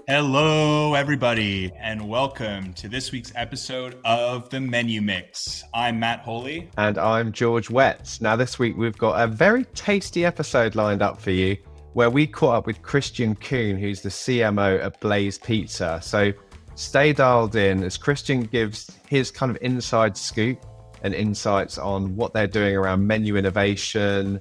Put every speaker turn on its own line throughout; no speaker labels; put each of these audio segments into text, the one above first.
Hello, everybody, and welcome to this week's episode of The Menu Mix. I'm Matt Holy.
And I'm George Wetz. Now, this week we've got a very tasty episode lined up for you where we caught up with Christian Kuhn, who's the CMO of Blaze Pizza. So stay dialed in as Christian gives his kind of inside scoop and insights on what they're doing around menu innovation,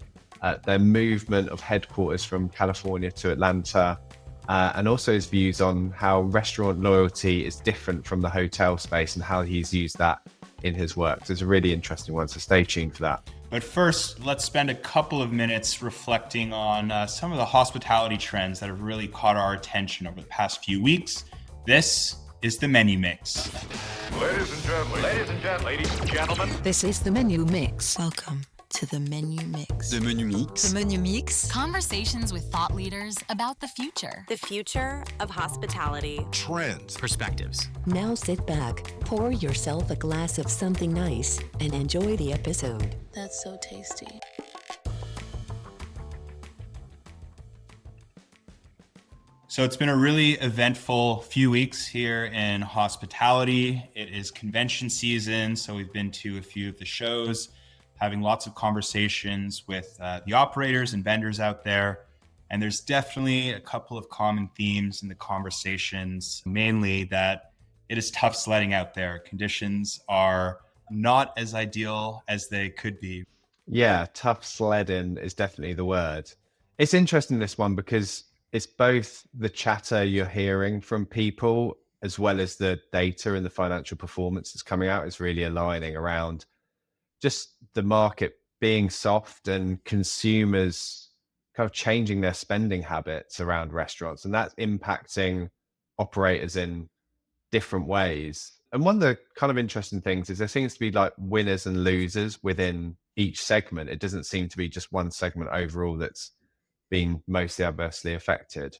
their movement of headquarters from California to Atlanta, and also his views on how restaurant loyalty is different from the hotel space and how he's used that in his work. So it's a really interesting one, so stay tuned for that.
But first, let's spend a couple of minutes reflecting on some of the hospitality trends that have really caught our attention over the past few weeks. This is the Menu Mix.
Ladies and gentlemen.
This is the Menu Mix. Welcome to the Menu Mix.
The Menu Mix.
The Menu Mix.
Conversations with thought leaders about the future.
The future of hospitality.
Trends.
Perspectives.
Now sit back, pour yourself a glass of something nice, and enjoy the episode.
That's so tasty.
So it's been a really eventful few weeks here in hospitality. It is convention season, so we've been to a few of the shows, having lots of conversations with the operators and vendors out there. And there's definitely a couple of common themes in the conversations, mainly that it is tough sledding out there. Conditions are not as ideal as they could be.
Yeah, tough sledding is definitely the word. It's interesting, this one, because it's both the chatter you're hearing from people as well as the data and the financial performance that's coming out is really aligning around just the market being soft and consumers kind of changing their spending habits around restaurants. And that's impacting operators in different ways. And one of the kind of interesting things is there seems to be like winners and losers within each segment. It doesn't seem to be just one segment overall that's being mostly adversely affected.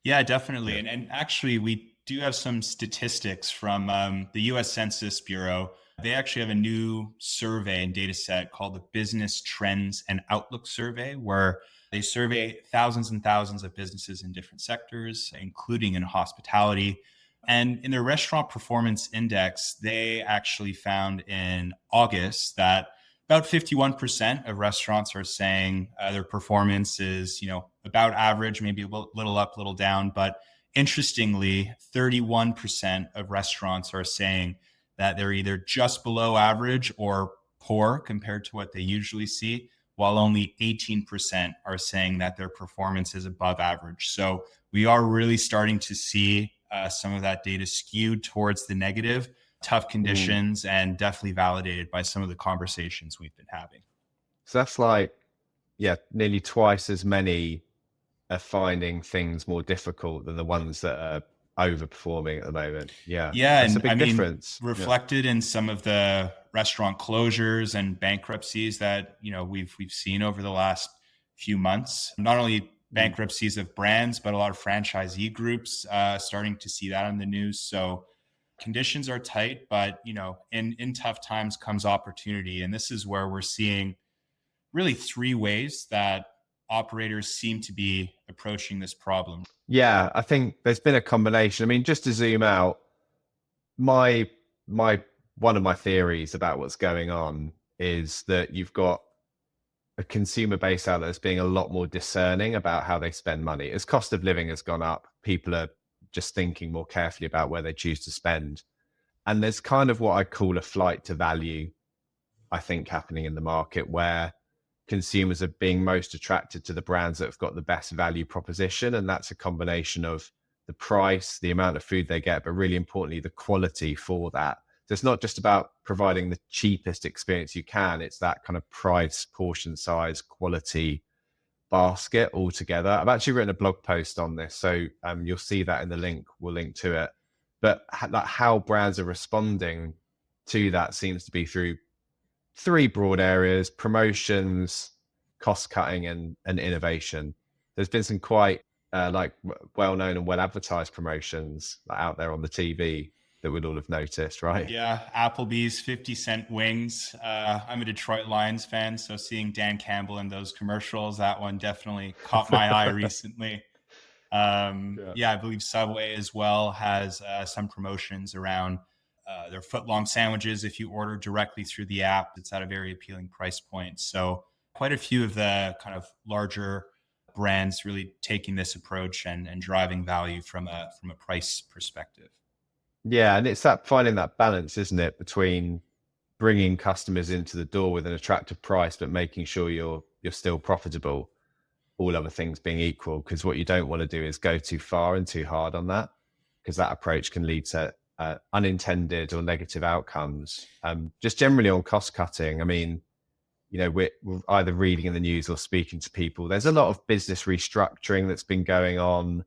Yeah, definitely. And actually, we do have some statistics from the US Census Bureau. They actually have a new survey and data set called the Business Trends and Outlook Survey, where they survey thousands and thousands of businesses in different sectors, including in hospitality. And in their restaurant performance index, they actually found in August that about 51% of restaurants are saying their performance is, about average, maybe a little up, a little down. But interestingly, 31% of restaurants are saying that they're either just below average or poor compared to what they usually see, while only 18% are saying that their performance is above average. So we are really starting to see some of that data skewed towards the negative. Tough conditions and definitely validated by some of the conversations we've been having.
So that's like, nearly twice as many are finding things more difficult than the ones that are overperforming at the moment. Yeah,
that's
a big difference.
Reflected in some of the restaurant closures and bankruptcies that we've seen over the last few months. Not only bankruptcies of brands, but a lot of franchisee groups starting to see that on the news. So conditions are tight, but in tough times comes opportunity. And this is where we're seeing really three ways that operators seem to be approaching this problem.
Yeah, I think there's been a combination. I mean, just to zoom out, one of my theories about what's going on is that you've got a consumer base out there that's being a lot more discerning about how they spend money. As cost of living has gone up, people are just thinking more carefully about where they choose to spend. And there's kind of what I call a flight to value, I think, happening in the market, where consumers are being most attracted to the brands that have got the best value proposition. And that's a combination of the price, the amount of food they get, but really importantly, the quality for that. So it's not just about providing the cheapest experience you can. It's that kind of price, portion size, quality basket altogether. I've actually written a blog post on this, so you'll see that in the link. We'll link to it. But how brands are responding to that seems to be through three broad areas: promotions, cost cutting, and innovation. There's been some quite well-known and well-advertised promotions out there on the TV that we'd all have noticed, right?
Yeah, Applebee's 50-cent wings. I'm a Detroit Lions fan, so seeing Dan Campbell in those commercials, that one definitely caught my eye recently. Yeah, I believe Subway as well has some promotions around their foot-long sandwiches. If you order directly through the app, it's at a very appealing price point. So quite a few of the kind of larger brands really taking this approach and driving value from a price perspective.
Yeah, and it's that finding that balance, isn't it, between bringing customers into the door with an attractive price, but making sure you're still profitable, all other things being equal. Because what you don't want to do is go too far and too hard on that, because that approach can lead to unintended or negative outcomes. Just generally on cost cutting, I mean, we're either reading in the news or speaking to people. There's a lot of business restructuring that's been going on.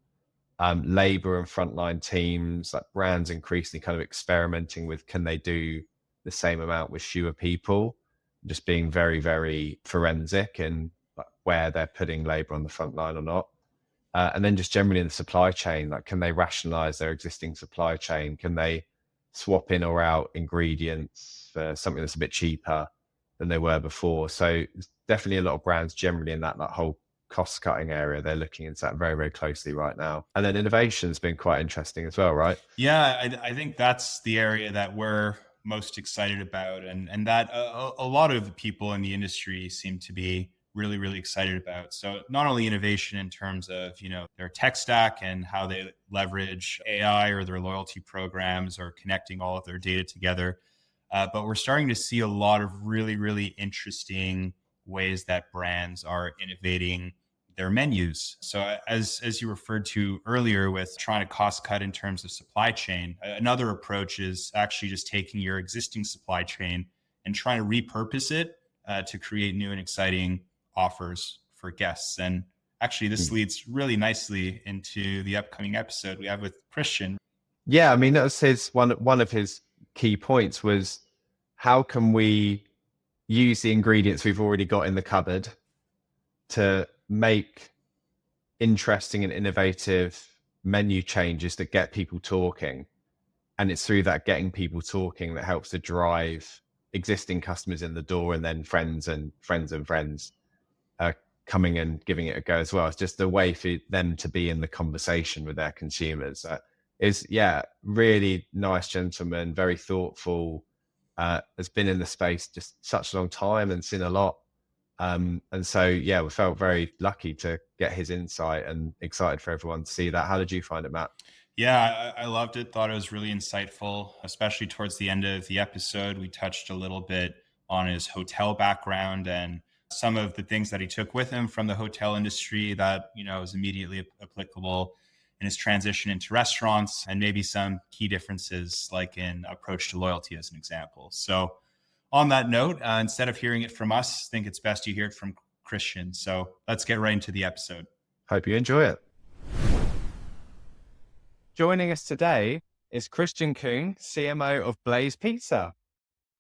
Labor and frontline teams, like brands increasingly kind of experimenting with, can they do the same amount with fewer people, just being very, very forensic in where they're putting labor on the front line or not. And then just generally in the supply chain, like, can they rationalize their existing supply chain? Can they swap in or out ingredients for something that's a bit cheaper than they were before? So definitely a lot of brands generally in that whole cost cutting area, they're looking into that very, very closely right now. And then innovation's been quite interesting as well, right?
Yeah, I think that's the area that we're most excited about, and that a lot of the people in the industry seem to be really, really excited about. So not only innovation in terms of, their tech stack and how they leverage AI or their loyalty programs or connecting all of their data together, but we're starting to see a lot of really, really interesting ways that brands are innovating their menus. So as you referred to earlier with trying to cost cut in terms of supply chain, another approach is actually just taking your existing supply chain and trying to repurpose it to create new and exciting offers for guests. And actually this leads really nicely into the upcoming episode we have with Christian.
Yeah, I mean, that was his one of his key points was, how can we use the ingredients we've already got in the cupboard to make interesting and innovative menu changes that get people talking? And it's through that getting people talking that helps to drive existing customers in the door, and then friends and friends and friends coming and giving it a go as well. It's just a way for them to be in the conversation with their consumers. Really nice gentleman, very thoughtful, has been in the space just such a long time and seen a lot. And so, we felt very lucky to get his insight and excited for everyone to see that. How did you find it, Matt?
Yeah, I loved it. Thought it was really insightful, especially towards the end of the episode. We touched a little bit on his hotel background and some of the things that he took with him from the hotel industry that, is immediately applicable in his transition into restaurants, and maybe some key differences like in approach to loyalty as an example. So on that note, instead of hearing it from us, I think it's best you hear it from Christian. So let's get right into the episode.
Hope you enjoy it.
Joining us today is Christian Kuhn, CMO of Blaze Pizza.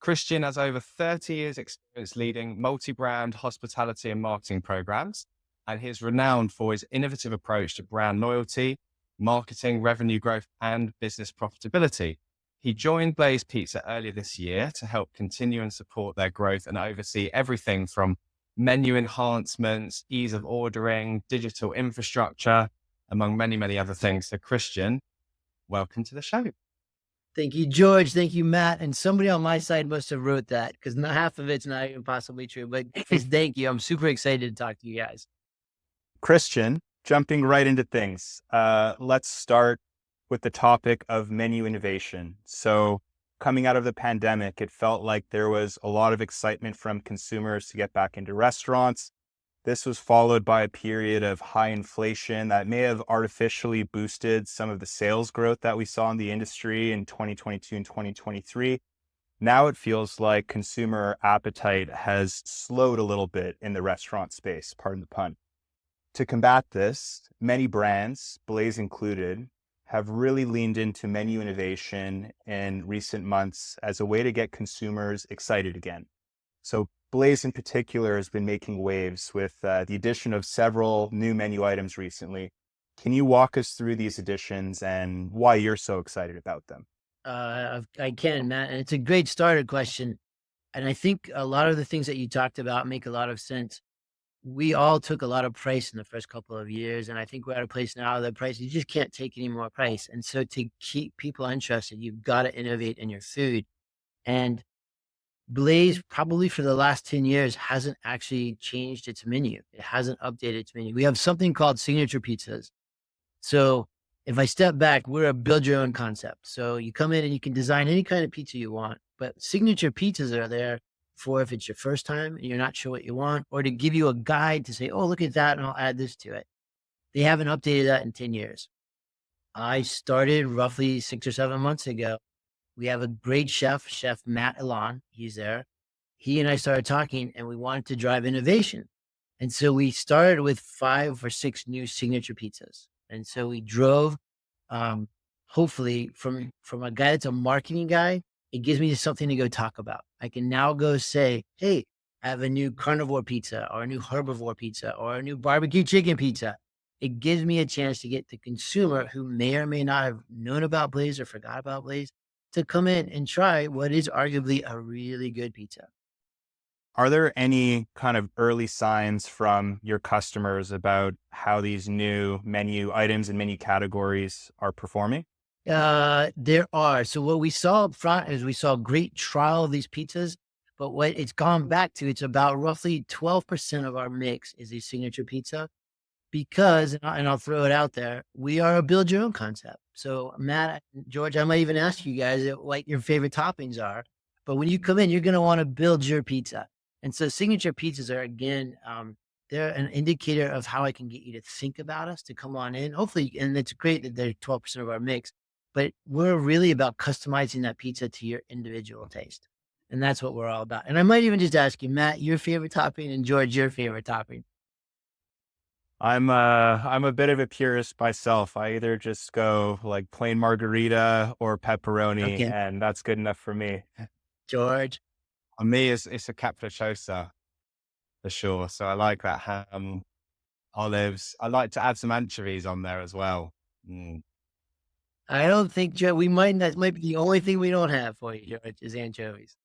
Christian has over 30 years experience leading multi-brand hospitality and marketing programs, and he is renowned for his innovative approach to brand loyalty, marketing, revenue growth, and business profitability. He joined Blaze Pizza earlier this year to help continue and support their growth and oversee everything from menu enhancements, ease of ordering, digital infrastructure, among many, many other things. So Christian, welcome to the show.
Thank you, George. Thank you, Matt. And somebody on my side must have wrote that, because half of it's not even possibly true. But thank you. I'm super excited to talk to you guys.
Christian, jumping right into things. Let's start with the topic of menu innovation. So coming out of the pandemic, it felt like there was a lot of excitement from consumers to get back into restaurants. This was followed by a period of high inflation that may have artificially boosted some of the sales growth that we saw in the industry in 2022 and 2023. Now it feels like consumer appetite has slowed a little bit in the restaurant space, pardon the pun. To combat this, many brands, Blaze included, have really leaned into menu innovation in recent months as a way to get consumers excited again. So Blaze in particular has been making waves with the addition of several new menu items recently. Can you walk us through these additions and why you're so excited about them?
I can, Matt. And it's a great starter question. And I think a lot of the things that you talked about make a lot of sense. we all took a lot of price in the first couple of years. And I think we're at a place now that price, you just can't take any more price. And so to keep people interested, you've got to innovate in your food. And Blaze, probably for the last 10 years, hasn't actually changed its menu. It hasn't updated its menu. We have something called signature pizzas. So if I step back, we're a build your own concept. So you come in and you can design any kind of pizza you want, but signature pizzas are there for if it's your first time and you're not sure what you want, or to give you a guide to say, oh, look at that, and I'll add this to it. They haven't updated that in 10 years. I started roughly 6 or 7 months ago. We have a great chef, Chef Matt Elan. He's there. He and I started talking and we wanted to drive innovation. And so we started with 5 or 6 new signature pizzas. And so we drove, hopefully from a guy that's a marketing guy, it gives me something to go talk about. I can now go say, hey, I have a new carnivore pizza or a new herbivore pizza or a new barbecue chicken pizza. It gives me a chance to get the consumer who may or may not have known about Blaze or forgot about Blaze to come in and try what is arguably a really good pizza.
Are there any kind of early signs from your customers about how these new menu items and menu categories are performing?
There are. So what we saw up front is we saw great trial of these pizzas, but what it's gone back to, it's about roughly 12% of our mix is a signature pizza because, and I'll throw it out there, we are a build your own concept. So Matt, George, I might even ask you guys what your favorite toppings are, but when you come in, you're going to want to build your pizza. And so signature pizzas are, again, they're an indicator of how I can get you to think about us, to come on in. Hopefully, and it's great that they're 12% of our mix, but we're really about customizing that pizza to your individual taste. And that's what we're all about. And I might even just ask you, Matt, your favorite topping, and George, your favorite topping.
I'm a bit of a purist myself. I either just go like plain margarita or pepperoni,
Okay.
and that's good enough for me.
George.
On me, it's a capricciosa for sure. So I like that ham, olives. I like to add some anchovies on there as well.
I don't think, Joe, that might be the only thing we don't have for you, George, is anchovies.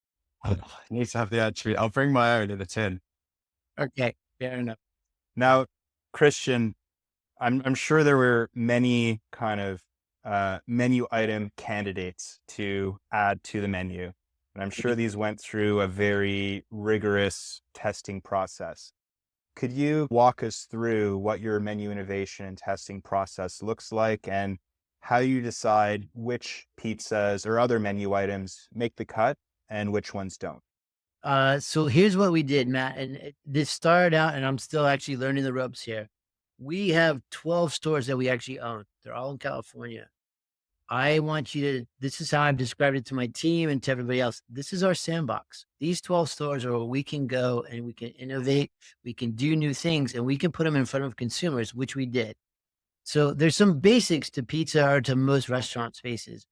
I need to have the anchovy. I'll bring my own in the tin.
Okay, fair enough.
Now, Christian, I'm sure there were many kind of menu item candidates to add to the menu. And I'm sure these went through a very rigorous testing process. Could you walk us through what your menu innovation and testing process looks like and how you decide which pizzas or other menu items make the cut and which ones don't?
So here's what we did, Matt, and this started out, and I'm still actually learning the ropes here. We have 12 stores that we actually own. They're all in California. I want you to, this is how I've described it to my team and to everybody else. This is our sandbox. These 12 stores are where we can go and we can innovate, we can do new things, and we can put them in front of consumers, which we did. So there's some basics to pizza or to most restaurant spaces.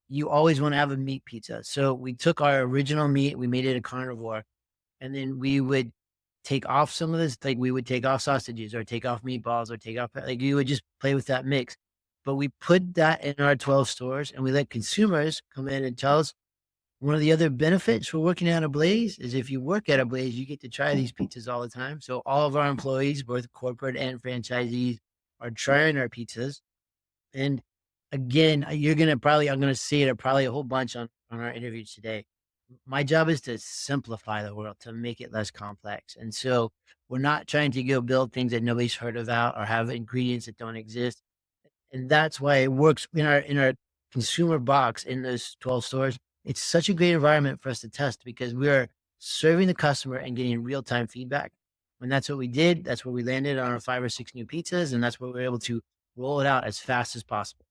You always want to have a meat pizza. So we took our original meat, we made it a carnivore, and then we would take off some of this, like we would take off sausages or take off meatballs or take off, like you would just play with that mix. But we put that in our 12 stores and we let consumers come in and tell us. One of the other benefits for working at a Blaze is if you work at a Blaze, you get to try these pizzas all the time. So all of our employees, both corporate and franchisees, are trying our pizzas. And again, I'm going to say it probably a whole bunch on our interviews today. My job is to simplify the world, to make it less complex. And so we're not trying to go build things that nobody's heard about or have ingredients that don't exist. And that's why it works in our consumer box in those 12 stores. It's such a great environment for us to test because we're serving the customer and getting real-time feedback. And that's what we did. That's where we landed on our 5 or 6 new pizzas. And that's where we were able to roll it out as fast as possible.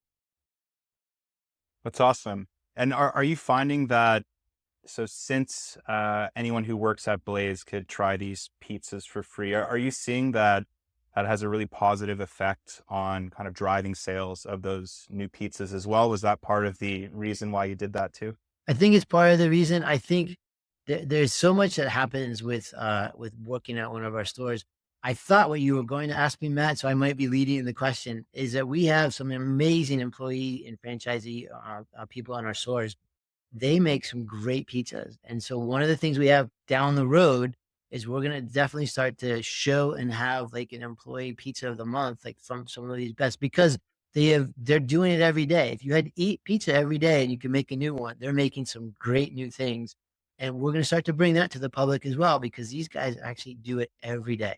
That's awesome. And are you finding that, so since anyone who works at Blaze could try these pizzas for free, are you seeing that has a really positive effect on kind of driving sales of those new pizzas as well? Was that part of the reason why you did that too?
I think it's part of the reason. I think there's so much that happens with working at one of our stores. I thought what you were going to ask me, Matt, so I might be leading in the question, is that we have some amazing employee and franchisee people in our stores. They make some great pizzas. And so one of the things we have down the road is we're going to definitely start to show and have like an employee pizza of the month, like from some of these best, because they're doing it every day. If you had to eat pizza every day and you can make a new one, they're making some great new things. And we're going to start to bring that to the public as well, because these guys actually do it every day.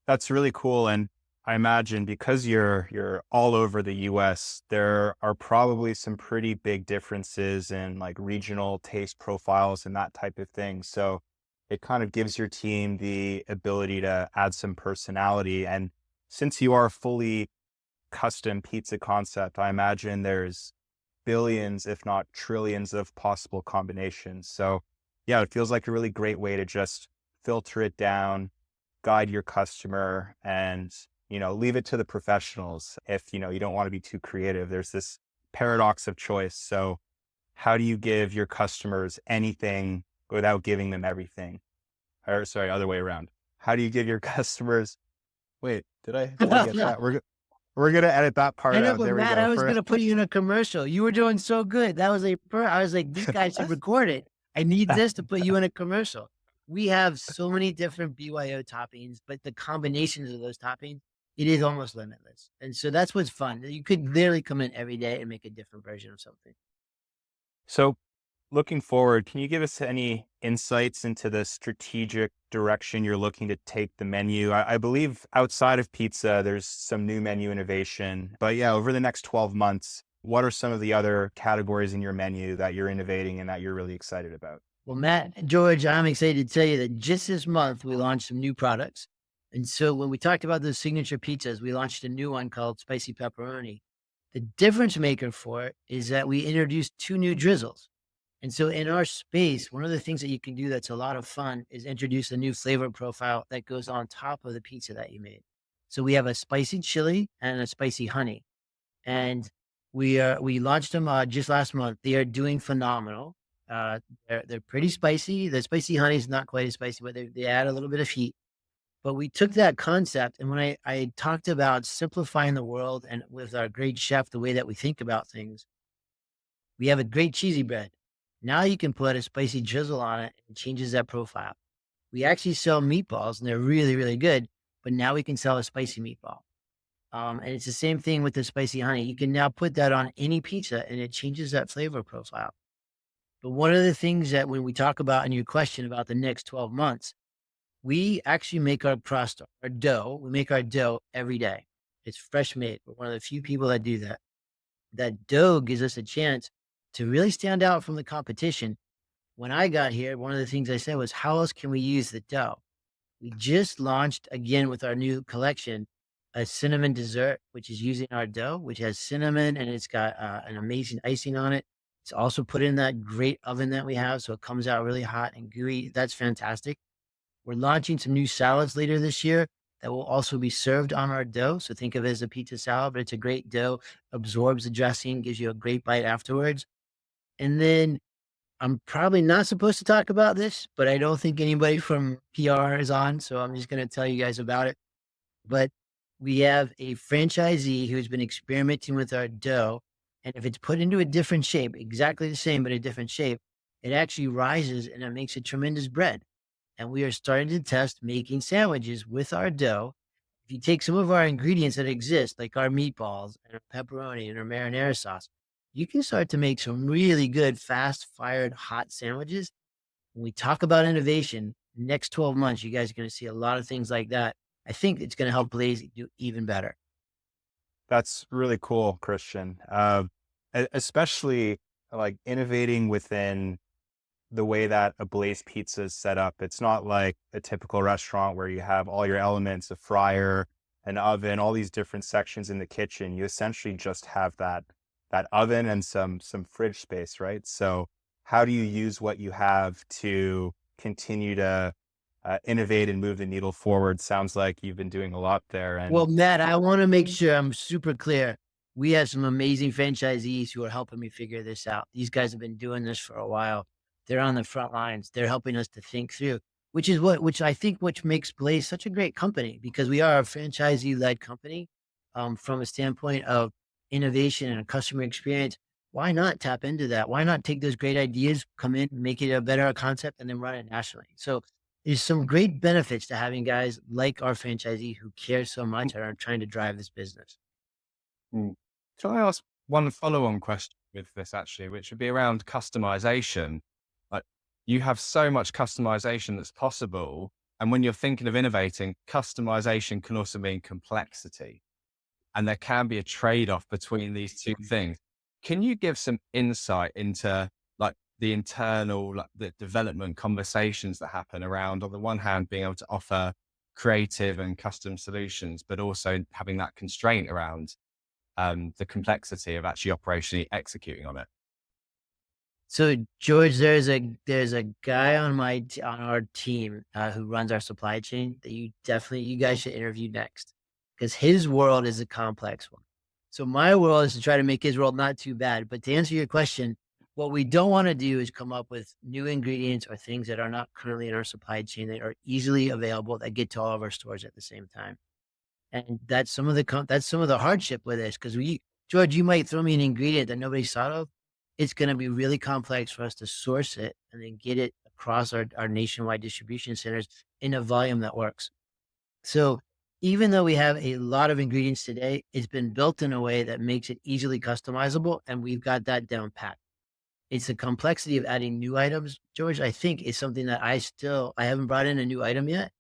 That's really cool. And I imagine because you're all over the US, there are probably some pretty big differences in like regional taste profiles and that type of thing. So it kind of gives your team the ability to add some personality. And since you are a fully custom pizza concept, I imagine there's billions, if not trillions of possible combinations. So yeah, it feels like a really great way to just filter it down, guide your customer, and leave it to the professionals if you don't want to be too creative. There's this paradox of choice. So how do you give your customers anything without giving them everything? Or sorry, other way around. How do you give your customers did I get that? We're gonna edit that part
I know,
out.
but
There we
Matt,
go.
I was gonna put you in a commercial. You were doing so good. That was I was like, these guys should record it. I need this to put you in a commercial. We have so many different BYO toppings, but the combinations of those toppings, it is almost limitless. And so that's what's fun. You could literally come in every day and make a different version of something.
So looking forward, can you give us any insights into the strategic direction you're looking to take the menu? I believe outside of pizza, there's some new menu innovation. But yeah, over the next 12 months, what are some of the other categories in your menu that you're innovating and that you're really excited about?
Well, Matt, George, I'm excited to tell you that just this month, we launched some new products. And so when we talked about those signature pizzas, we launched a new one called Spicy Pepperoni. The difference maker for it is that we introduced 2 new drizzles. And so in our space, one of the things that you can do that's a lot of fun is introduce a new flavor profile that goes on top of the pizza that you made. So we have a spicy chili and a spicy honey. And we launched them just last month. They are doing phenomenal. They're pretty spicy. The spicy honey is not quite as spicy, but they add a little bit of heat. But we took that concept, and when I talked about simplifying the world and with our great chef, the way that we think about things, we have a great cheesy bread. Now you can put a spicy drizzle on it and it changes that profile. We actually sell meatballs and they're really, really good, but now we can sell a spicy meatball. And it's the same thing with the spicy honey. You can now put that on any pizza and it changes that flavor profile. But one of the things that when we talk about in your question about the next 12 months, we actually make our crust, our dough. We make our dough every day. It's fresh made. We're one of the few people that do that. That dough gives us a chance to really stand out from the competition. When I got here, one of the things I said was, how else can we use the dough? We just launched again with our new collection, a cinnamon dessert, which is using our dough, which has cinnamon and it's got an amazing icing on it. It's also put in that great oven that we have. So it comes out really hot and gooey. That's fantastic. We're launching some new salads later this year that will also be served on our dough. So think of it as a pizza salad, but it's a great dough, absorbs the dressing, gives you a great bite afterwards. And then I'm probably not supposed to talk about this, but I don't think anybody from PR is on. So I'm just going to tell you guys about it. But we have a franchisee who's been experimenting with our dough. And if it's put into a different shape, exactly the same, but a different shape, it actually rises and it makes a tremendous bread. And we are starting to test making sandwiches with our dough. If you take some of our ingredients that exist, like our meatballs and our pepperoni and our marinara sauce, you can start to make some really good, fast-fired, hot sandwiches. When we talk about innovation, next 12 months, you guys are going to see a lot of things like that. I think it's going to help Blaze do even better.
That's really cool, Christian. Especially like innovating within the way that a Blaze Pizza is set up. It's not like a typical restaurant where you have all your elements, a fryer, an oven, all these different sections in the kitchen. You essentially just have that oven and some fridge space, right? So how do you use what you have to continue to innovate and move the needle forward? Sounds like you've been doing a lot there. And
well, Matt, I want to make sure I'm super clear. We have some amazing franchisees who are helping me figure this out. These guys have been doing this for a while. They're on the front lines. They're helping us to think through, which I think makes Blaze such a great company, because we are a franchisee-led company from a standpoint of innovation and a customer experience. Why not tap into that? Why not take those great ideas, come in, make it a better concept, and then run it nationally? So there's some great benefits to having guys like our franchisee who care so much and are trying to drive this business.
Can I ask one follow-on question with this actually, which would be around customization? Like, you have so much customization that's possible. And when you're thinking of innovating, customization can also mean complexity. And there can be a trade-off between these two things. Can you give some insight into like the internal, like the development conversations that happen around, on the one hand, being able to offer creative and custom solutions, but also having that constraint around the complexity of actually operationally executing on it?
So George, there's a guy on on our team who runs our supply chain that you guys should interview next, because his world is a complex one. So my world is to try to make his world not too bad. But to answer your question, what we don't want to do is come up with new ingredients or things that are not currently in our supply chain that are easily available that get to all of our stores at the same time. And that's some of the hardship with this, because George, you might throw me an ingredient that nobody's thought of. It's going to be really complex for us to source it and then get it across our nationwide distribution centers in a volume that works. So even though we have a lot of ingredients today, it's been built in a way that makes it easily customizable, and we've got that down pat. It's the complexity of adding new items, George, I think is something that I haven't brought in a new item yet.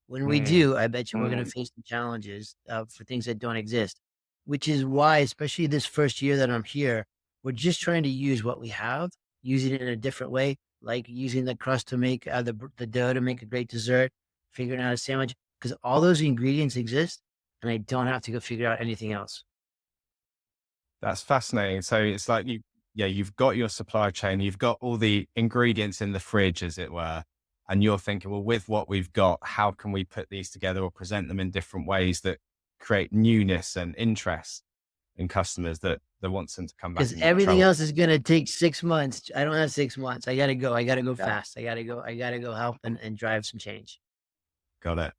When we do, I bet you we're going to face some challenges for things that don't exist, which is why, especially this first year that I'm here, we're just trying to use what we have, using it in a different way, like using the crust to make the dough to make a great dessert, figuring out a sandwich, because all those ingredients exist and I don't have to go figure out anything else.
That's fascinating. So it's like you've got your supply chain, you've got all the ingredients in the fridge, as it were, and you're thinking, well, with what we've got, how can we put these together or present them in different ways that create newness and interest in customers that wants them to come back?
Because everything else is going to take 6 months. I don't have 6 months. I got to go fast. I got to go help and drive some change.
Got it.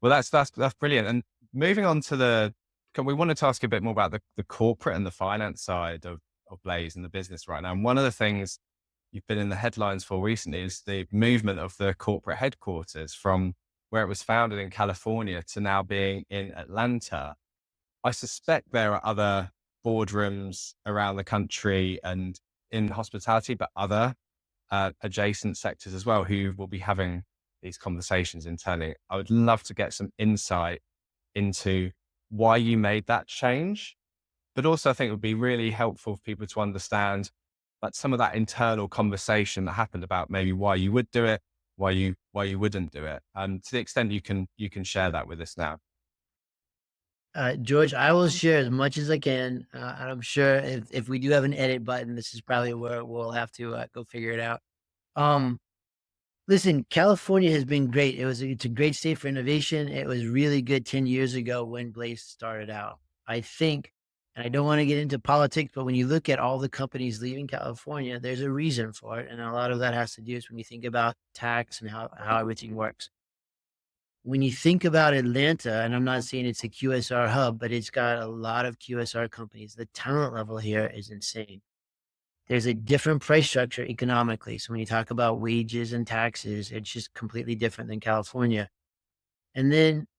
Well, that's brilliant. And moving on to we wanted to ask you a bit more about the corporate and the finance side of Blaze and the business right now. And one of the things you've been in the headlines for recently is the movement of the corporate headquarters from where it was founded in California to now being in Atlanta. I suspect there are other boardrooms around the country and in hospitality, but other adjacent sectors as well, who will be having these conversations internally. I would love to get some insight into why you made that change, but also I think it would be really helpful for people to understand like some of that internal conversation that happened about maybe why you would do it, why you wouldn't do it. And to the extent you can share that with us now.
George, I will share as much as I can. And I'm sure if we do have an edit button, this is probably where we'll have to go figure it out. Listen, California has been great. It's a great state for innovation. It was really good 10 years ago when Blaze started out. I think, and I don't want to get into politics, but when you look at all the companies leaving California, there's a reason for it. And a lot of that has to do is when you think about tax and how everything works. When you think about Atlanta, and I'm not saying it's a QSR hub, but it's got a lot of QSR companies. The talent level here is insane. There's a different price structure economically. So when you talk about wages and taxes, it's just completely different than California. And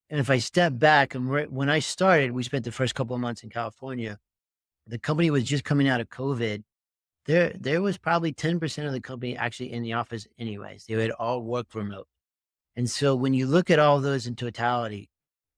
if I step back, and when I started, we spent the first couple of months in California. The company was just coming out of COVID. There was probably 10% of the company actually in the office anyways. They would all work remote. And so when you look at all those in totality,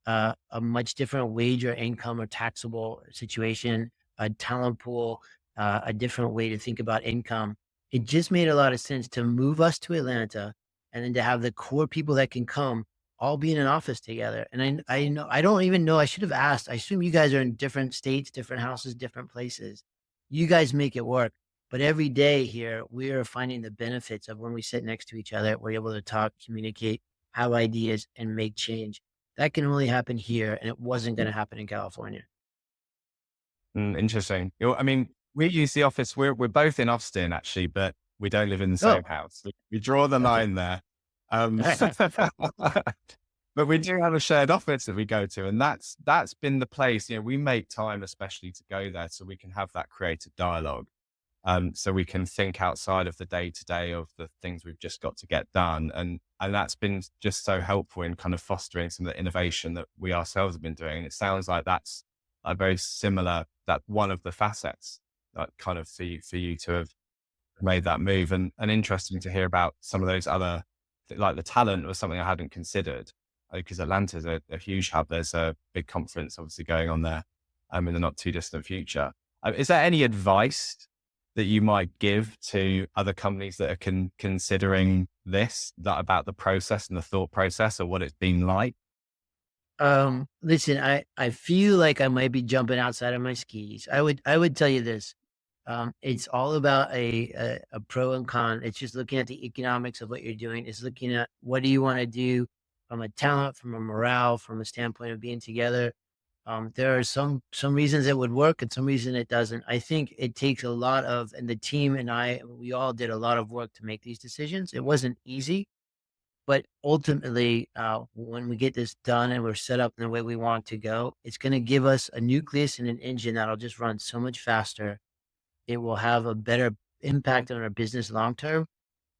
a much different wage or income or taxable situation, a talent pool, a different way to think about income, it just made a lot of sense to move us to Atlanta and then to have the core people that can come all be in an office together. And I know, I don't even know, I should have asked. I assume you guys are in different states, different houses, different places. You guys make it work. But every day here, we are finding the benefits of when we sit next to each other, we're able to talk, communicate, have ideas, and make change. That can only happen here, and it wasn't going to happen in California.
Interesting. I mean, we use the office. We're both in Austin actually, but we don't live in the same house. We draw the line there. But we do have a shared office that we go to, and that's been the place. We make time especially to go there so we can have that creative dialogue. so we can think outside of the day to day of the things we've just got to get done. And that's been just so helpful in kind of fostering some of the innovation that we ourselves have been doing. And it sounds like that's a very similar, that one of the facets that kind of for you to have made that move. And interesting to hear about some of those other, like the talent was something I hadn't considered, because Atlanta's a huge hub. There's a big conference obviously going on there in the not too distant future. Is there any advice that you might give to other companies that are considering this, that about the process and the thought process, or what it's been like?
Listen, I feel like I might be jumping outside of my skis. I would tell you this. It's all about a pro and con. It's just looking at the economics of what you're doing. It's looking at what do you want to do from a talent, from a morale, from a standpoint of being together. There are some reasons it would work and some reason it doesn't. I think it takes a lot of, and the team and we all did a lot of work to make these decisions. It wasn't easy, but ultimately, when we get this done and we're set up in the way we want to go, it's going to give us a nucleus and an engine that'll just run so much faster. It will have a better impact on our business long term.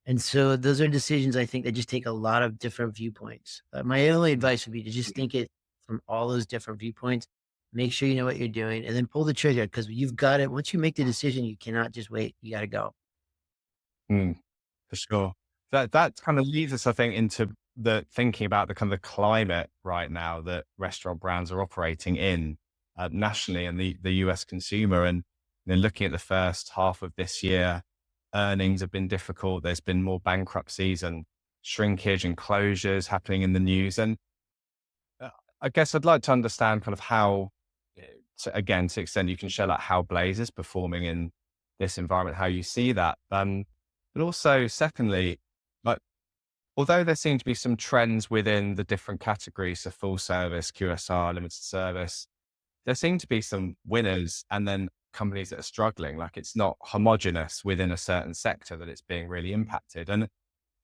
And so those are decisions I think that just take a lot of different viewpoints. My only advice would be to just think it from all those different viewpoints, make sure you know what you're doing, and then pull the trigger, because you've got it. Once you make the decision, you cannot just wait. You got to go.
For sure. That kind of leads us, I think, into the thinking about the kind of the climate right now that restaurant brands are operating in nationally, and the US consumer. And then looking at the first half of this year, earnings have been difficult. There's been more bankruptcies and shrinkage and closures happening in the news. And I guess I'd like to understand kind of how, to the extent you can share, like how Blaze is performing in this environment, how you see that. But also, secondly, like, although there seem to be some trends within the different categories, so full service, QSR, limited service, there seem to be some winners and then companies that are struggling. Like, it's not homogenous within a certain sector that it's being really impacted. And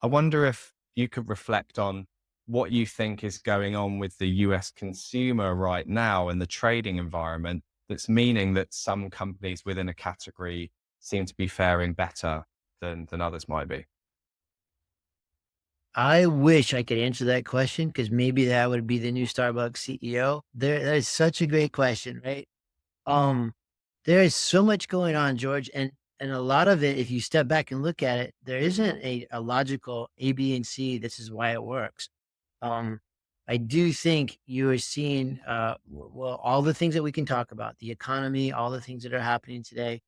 I wonder if you could reflect on what you think is going on with the US consumer right now and the trading environment that's meaning that some companies within a category seem to be faring better than others might be.
I wish I could answer that question, because maybe that would be the new Starbucks CEO. That is such a great question, right? There is so much going on, George, and a lot of it, if you step back and look at it, there isn't a logical A, B, and C. This is why it works. I do think you are seeing, well, all the things that we can talk about, the economy, all the things that are happening today.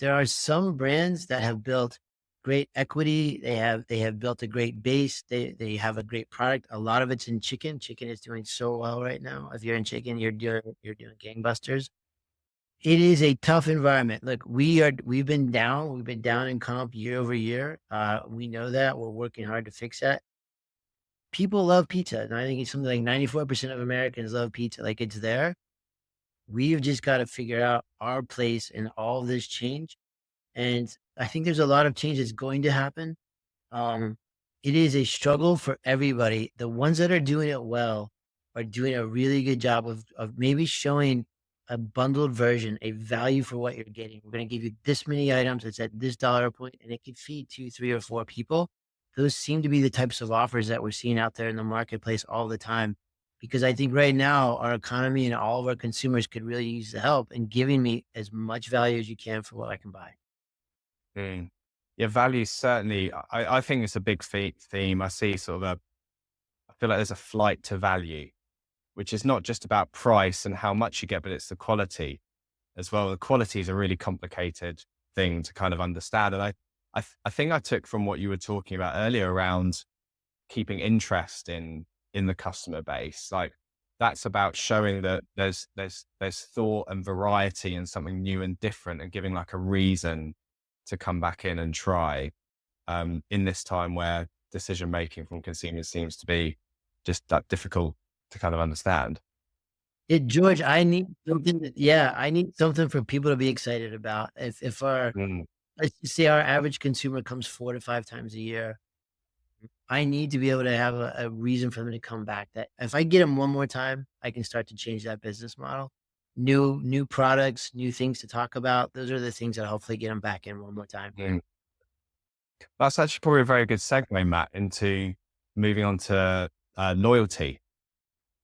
There are some brands that have built great equity. They have built a great base. They have a great product. A lot of it's in chicken. Chicken is doing so well right now. If you're in chicken, you're doing gangbusters. It is a tough environment. Look, we've been down in comp year over year. We know that. We're working hard to fix that. People love pizza, and I think it's something like 94% of Americans love pizza. Like, it's there. We've just got to figure out our place in all of this change. And I think there's a lot of change that's going to happen. It is a struggle for everybody. The ones that are doing it well are doing a really good job of maybe showing a bundled version, a value for what you're getting. We're going to give you this many items. It's at this dollar point, and it could feed 2, 3, or 4 people. Those seem to be the types of offers that we're seeing out there in the marketplace all the time. Because I think right now our economy and all of our consumers could really use the help in giving me as much value as you can for what I can buy.
Yeah, value certainly. I think it's a big theme. I see I feel like there's a flight to value, which is not just about price and how much you get, but it's the quality as well. The quality is a really complicated thing to kind of understand. And I think I took from what you were talking about earlier around keeping interest in the customer base. Like, that's about showing that there's thought and variety and something new and different, and giving like a reason to come back in and try in this time where decision making from consumers seems to be just that difficult to kind of understand.
George, I need something. I need something for people to be excited about. If let's just say our average consumer comes 4 to 5 times a year, I need to be able to have a reason for them to come back. That if I get them one more time, I can start to change that business model. new products, new things to talk about. Those are the things that hopefully get them back in one more time.
That's actually probably a very good segue, Matt, into moving on to loyalty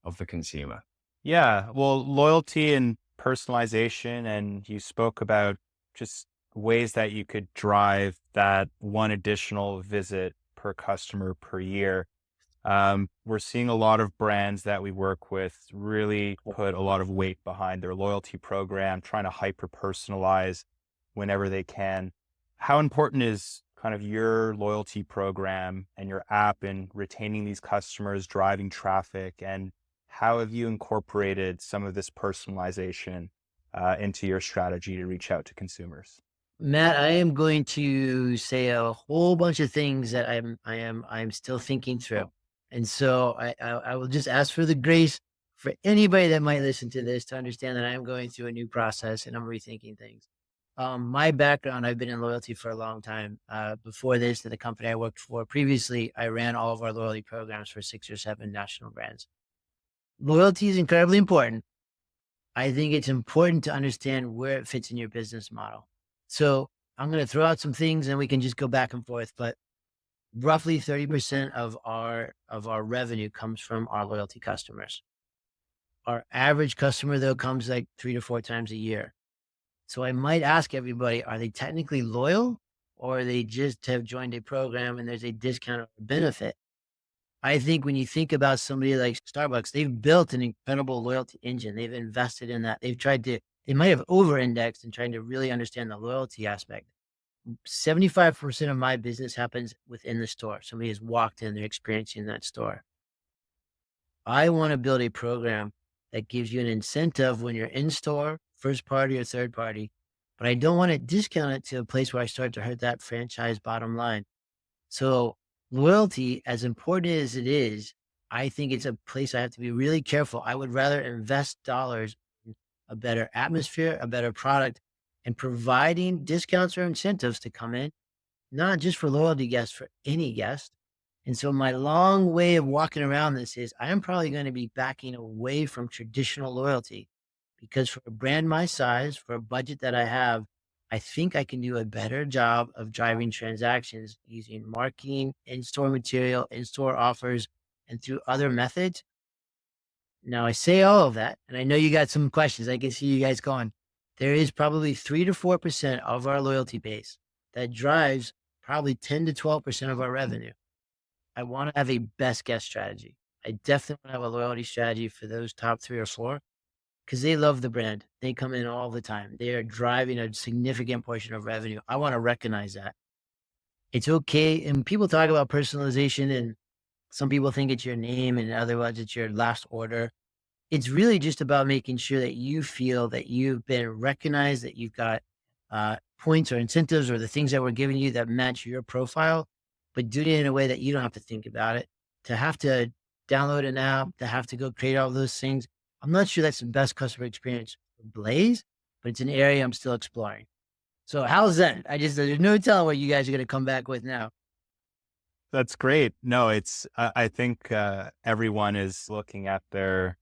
of the consumer.
Yeah, well, loyalty and personalization, and you spoke about just ways that you could drive that one additional visit per customer per year. We're seeing a lot of brands that we work with really put a lot of weight behind their loyalty program, trying to hyper personalize whenever they can. How important is kind of your loyalty program and your app in retaining these customers, driving traffic, and how have you incorporated some of this personalization into your strategy to reach out to consumers?
Matt, I am going to say a whole bunch of things that I'm still thinking through. And so I will just ask for the grace for anybody that might listen to this to understand that I am going through a new process and I'm rethinking things. My background, I've been in loyalty for a long time. Before this, the company I worked for previously, I ran all of our loyalty programs for 6 or 7 national brands. Loyalty is incredibly important. I think it's important to understand where it fits in your business model. So I'm going to throw out some things and we can just go back and forth, but roughly 30% of our revenue comes from our loyalty customers. Our average customer, though, comes like 3 to 4 times a year. So I might ask everybody, are they technically loyal or they just have joined a program and there's a discount or benefit? I think when you think about somebody like Starbucks, they've built an incredible loyalty engine. They've invested in that. They might have over-indexed in trying to really understand the loyalty aspect. 75% of my business happens within the store. Somebody has walked in, they're experiencing that store. I want to build a program that gives you an incentive when you're in store, first party or third party, but I don't want to discount it to a place where I start to hurt that franchise bottom line. So loyalty, as important as it is, I think it's a place I have to be really careful. I would rather invest dollars in a better atmosphere, a better product, and providing discounts or incentives to come in, not just for loyalty guests, for any guest. And so my long way of walking around this is I am probably going to be backing away from traditional loyalty because for a brand my size, for a budget that I have, I think I can do a better job of driving transactions using marketing, in-store material, in-store offers, and through other methods. Now I say all of that, and I know you got some questions. I can see you guys going. There is probably 3 to 4% of our loyalty base that drives probably 10 to 12% of our revenue. I want to have a best guest strategy. I definitely want to have a loyalty strategy for those top 3 or 4 because they love the brand. They come in all the time. They are driving a significant portion of revenue. I want to recognize that. It's okay. And people talk about personalization and some people think it's your name and otherwise it's your last order. It's really just about making sure that you feel that you've been recognized, that you've got points or incentives or the things that we're giving you that match your profile, but do it in a way that you don't have to think about it, to have to download an app, to have to go create all those things. I'm not sure that's the best customer experience for Blaze, but it's an area I'm still exploring. So how's that? There's no telling what you guys are going to come back with now.
That's great. No, I think everyone is looking at their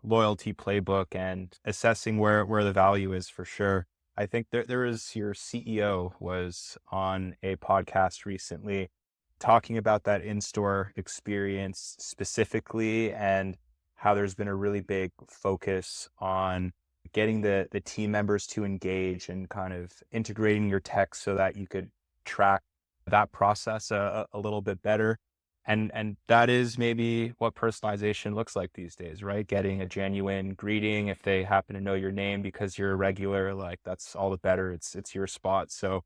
loyalty playbook and assessing where the value is for sure. I think there is your CEO was on a podcast recently talking about that in-store experience specifically and how there's been a really big focus on getting the team members to engage and kind of integrating your tech so that you could track that process a little bit better. And that is maybe what personalization looks like these days, right? Getting a genuine greeting if they happen to know your name because you're a regular, like that's all the better. It's your spot. So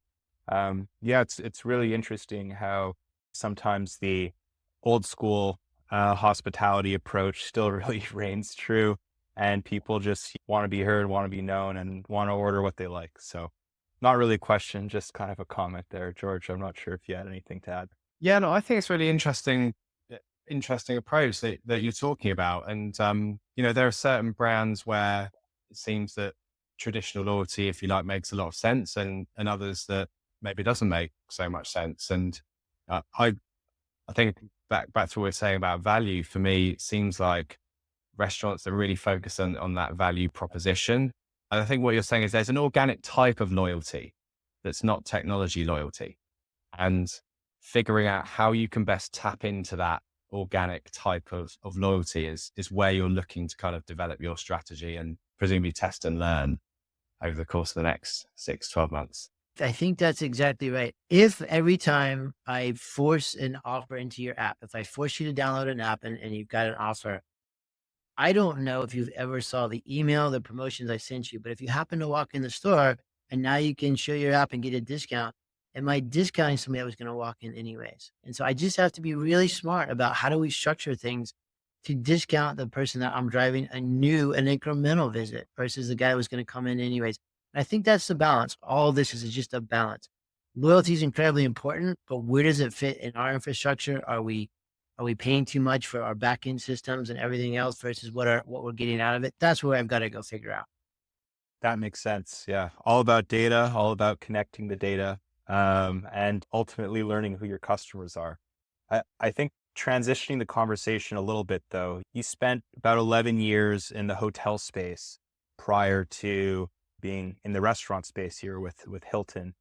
yeah, it's really interesting how sometimes the old school hospitality approach still really reigns true, and people just want to be heard, want to be known, and want to order what they like. So not really a question, just kind of a comment there, George. I'm not sure if you had anything to add.
Yeah, no, I think it's really interesting approach that you're talking about. And, there are certain brands where it seems that traditional loyalty, if you like, makes a lot of sense and others that maybe doesn't make so much sense. And I think back to what we were saying about value, for me, it seems like restaurants are really focused on that value proposition. And I think what you're saying is there's an organic type of loyalty that's not technology loyalty, and figuring out how you can best tap into that organic type of loyalty is where you're looking to kind of develop your strategy and presumably test and learn over the course of the next 6-12 months.
I think that's exactly right. If every time I force an offer into your app, if I force you to download an app and you've got an offer, I don't know if you've ever saw the email, the promotions I sent you, but if you happen to walk in the store and now you can show your app and get a discount, am I discounting somebody that was going to walk in anyways? And so I just have to be really smart about how do we structure things to discount the person that I'm driving an incremental visit versus the guy that was going to come in anyways. And I think that's the balance. All of this is just a balance. Loyalty is incredibly important, but where does it fit in our infrastructure? Are we paying too much for our back end systems and everything else versus what we're getting out of it? That's where I've got to go figure out.
That makes sense. Yeah. All about data, all about connecting the data, and ultimately learning who your customers are. I think transitioning the conversation a little bit though, you spent about 11 years in the hotel space prior to being in the restaurant space here with Hilton.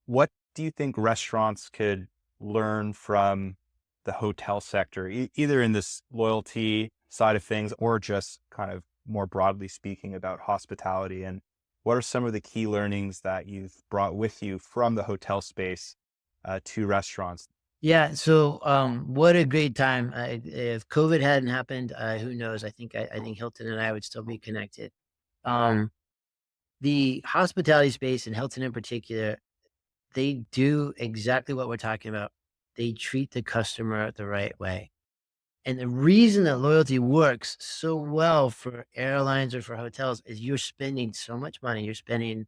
What do you think restaurants could learn from the hotel sector, either in this loyalty side of things or just kind of more broadly speaking about hospitality? And what are some of the key learnings that you've brought with you from the hotel space to restaurants?
Yeah. So, what a great time. If COVID hadn't happened, who knows? I think Hilton and I would still be connected. The hospitality space and Hilton in particular, they do exactly what we're talking about. They treat the customer the right way. And the reason that loyalty works so well for airlines or for hotels is you're spending so much money. You're spending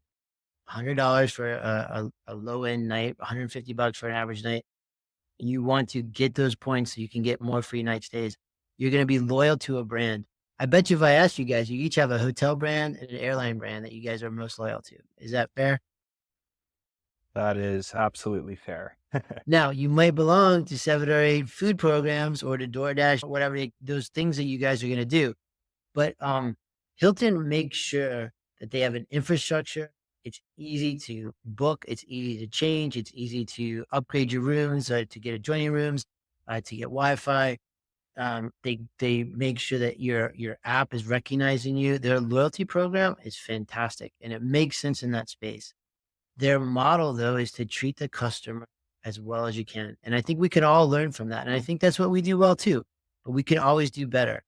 $100 for a low end night, $150 for an average night. You want to get those points so you can get more free night stays. You're going to be loyal to a brand. I bet you if I asked you guys, you each have a hotel brand and an airline brand that you guys are most loyal to. Is that fair?
That is absolutely fair.
Now, you might belong to 7 or 8 food programs or to DoorDash or whatever, those things that you guys are going to do. But Hilton makes sure that they have an infrastructure. It's easy to book. It's easy to change. It's easy to upgrade your rooms, to get adjoining rooms, to get Wi-Fi. They make sure that your app is recognizing you. Their loyalty program is fantastic, and it makes sense in that space. Their model, though, is to treat the customer as well as you can. And I think we can all learn from that. And I think that's what we do well, too. But we can always do better.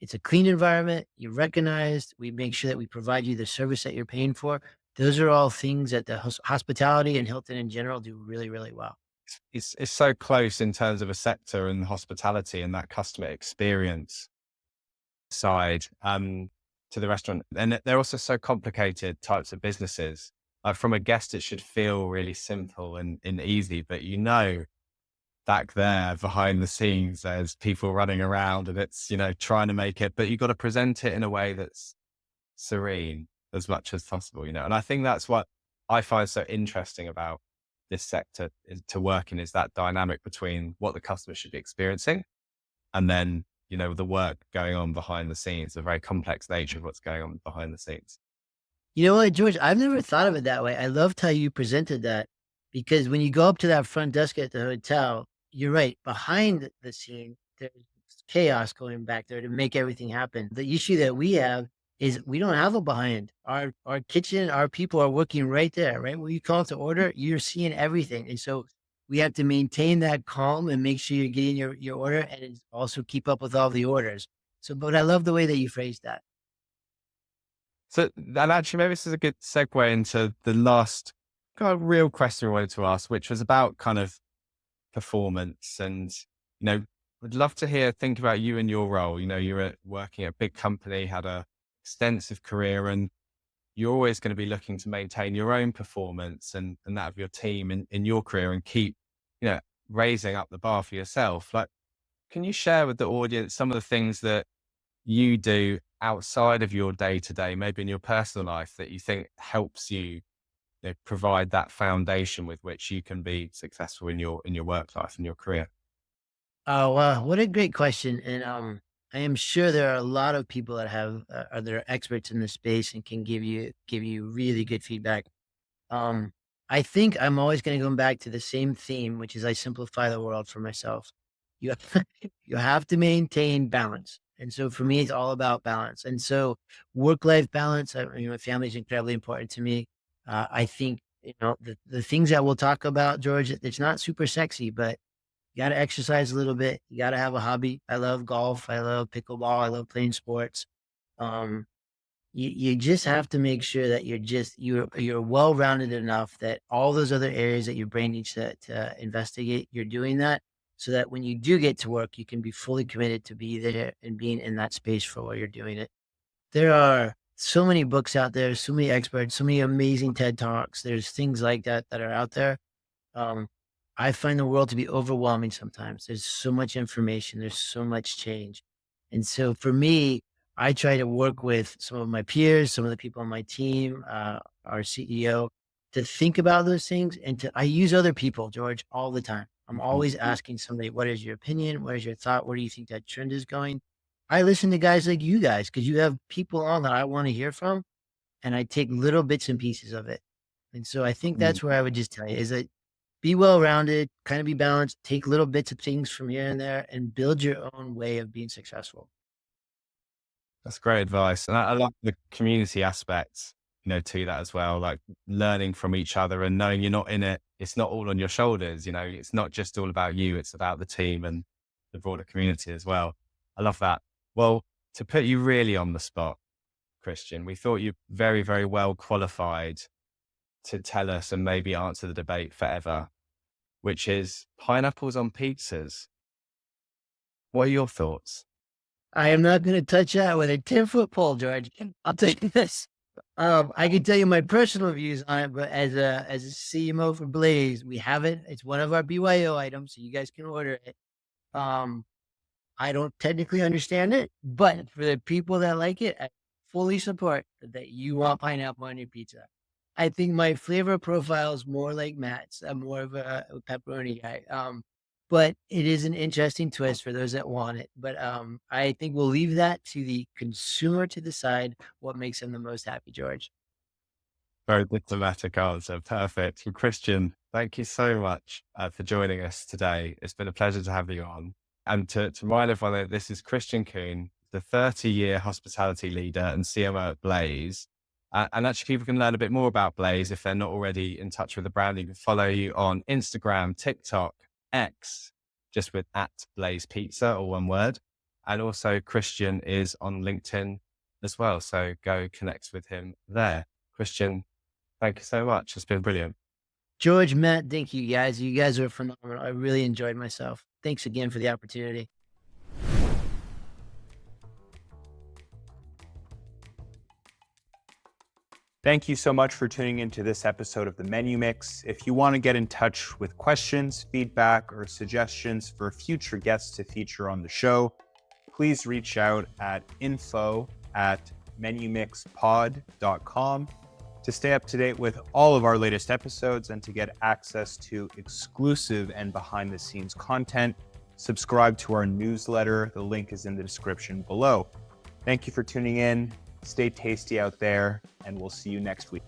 It's a clean environment. You're recognized. We make sure that we provide you the service that you're paying for. Those are all things that the hospitality and Hilton in general do really, really well.
It's so close in terms of a sector and hospitality and that customer experience side to the restaurant. And they're also so complicated types of businesses. From a guest, it should feel really simple and easy, but back there behind the scenes, there's people running around and it's, trying to make it, but you've got to present it in a way that's serene as much as possible, and I think that's what I find so interesting about this sector to work in, is that dynamic between what the customer should be experiencing and then, the work going on behind the scenes, the very complex nature of what's going on behind the scenes.
You know what, George? I've never thought of it that way. I loved how you presented that, because when you go up to that front desk at the hotel, you're right. Behind the scene, there's chaos going back there to make everything happen. The issue that we have is we don't have a behind. Our kitchen, our people are working right there, right? When you call to order, you're seeing everything. And so we have to maintain that calm and make sure you're getting your order, and also keep up with all the orders. So, but I love the way that you phrased that.
So, and actually, maybe this is a good segue into the last kind of real question I wanted to ask, which was about kind of performance. And, would love to think about you and your role. You're working at a big company, had a extensive career, and you're always going to be looking to maintain your own performance and that of your team in your career, and keep, raising up the bar for yourself. Like, can you share with the audience some of the things that you do outside of your day-to-day, maybe in your personal life, that you think helps you, provide that foundation with which you can be successful in your work life and your career?
Oh, wow. What a great question. And I am sure there are a lot of people that have that are experts in this space and can give you really good feedback. I think I'm always going to go back to the same theme, which is I simplify the world for myself. You have, you have to maintain balance, and so for me, it's all about balance. And so work-life balance. My family is incredibly important to me. I think the things that we'll talk about, George. It's not super sexy, but you got to exercise a little bit. You got to have a hobby. I love golf. I love pickleball. I love playing sports. Um, you just have to make sure that you're well rounded enough that all those other areas that your brain needs to investigate, you're doing that, so that when you do get to work, you can be fully committed to be there and being in that space for while you're doing it. There are so many books out there, so many experts, so many amazing TED Talks. There's things like that that are out there. Um, I find the world to be overwhelming sometimes. There's so much information, there's so much change. And so for me, I try to work with some of my peers, some of the people on my team, our CEO, to think about those things. And I use other people, George, all the time. I'm always asking somebody, what is your opinion? What is your thought? Where do you think that trend is going? I listen to guys like you guys because you have people on that I want to hear from, and I take little bits and pieces of it. And so I think that's where I would just tell you is that be well-rounded, kind of be balanced, take little bits of things from here and there, and build your own way of being successful.
That's great advice. And I like the community aspect, to that as well, like learning from each other and knowing you're not in it. It's not all on your shoulders. It's not just all about you. It's about the team and the broader community as well. I love that. Well, to put you really on the spot, Christian, we thought you very, very well qualified to tell us and maybe answer the debate forever, which is pineapples on pizzas. What are your thoughts?
I am not going to touch that with a 10-foot pole, George. I'll tell you this. I can tell you my personal views on it, but as a CMO for Blaze, we have it. It's one of our BYO items, so you guys can order it. I don't technically understand it, but for the people that like it, I fully support that you want pineapple on your pizza. I think my flavor profile is more like Matt's. I'm more of a pepperoni guy. But it is an interesting twist for those that want it. But I think we'll leave that to the consumer to decide what makes them the most happy, George.
Very diplomatic answer. Perfect. Well, Christian, thank you so much for joining us today. It's been a pleasure to have you on. And to remind everyone that this is Christian Kuhn, the 30-year hospitality leader and CMO at Blaze. And actually, people can learn a bit more about Blaze if they're not already in touch with the brand. You can follow you on Instagram, TikTok, X, just with @Blaze Pizza, or one word. And also Christian is on LinkedIn as well. So go connect with him there. Christian, thank you so much. It's been brilliant.
George, Matt, thank you guys. You guys are phenomenal. I really enjoyed myself. Thanks again for the opportunity.
Thank you so much for tuning into this episode of The Menu Mix. If you want to get in touch with questions, feedback, or suggestions for future guests to feature on the show, please reach out at info@menumixpod.com to stay up to date with all of our latest episodes and to get access to exclusive and behind-the-scenes content. Subscribe to our newsletter. The link is in the description below. Thank you for tuning in. Stay tasty out there, and we'll see you next week.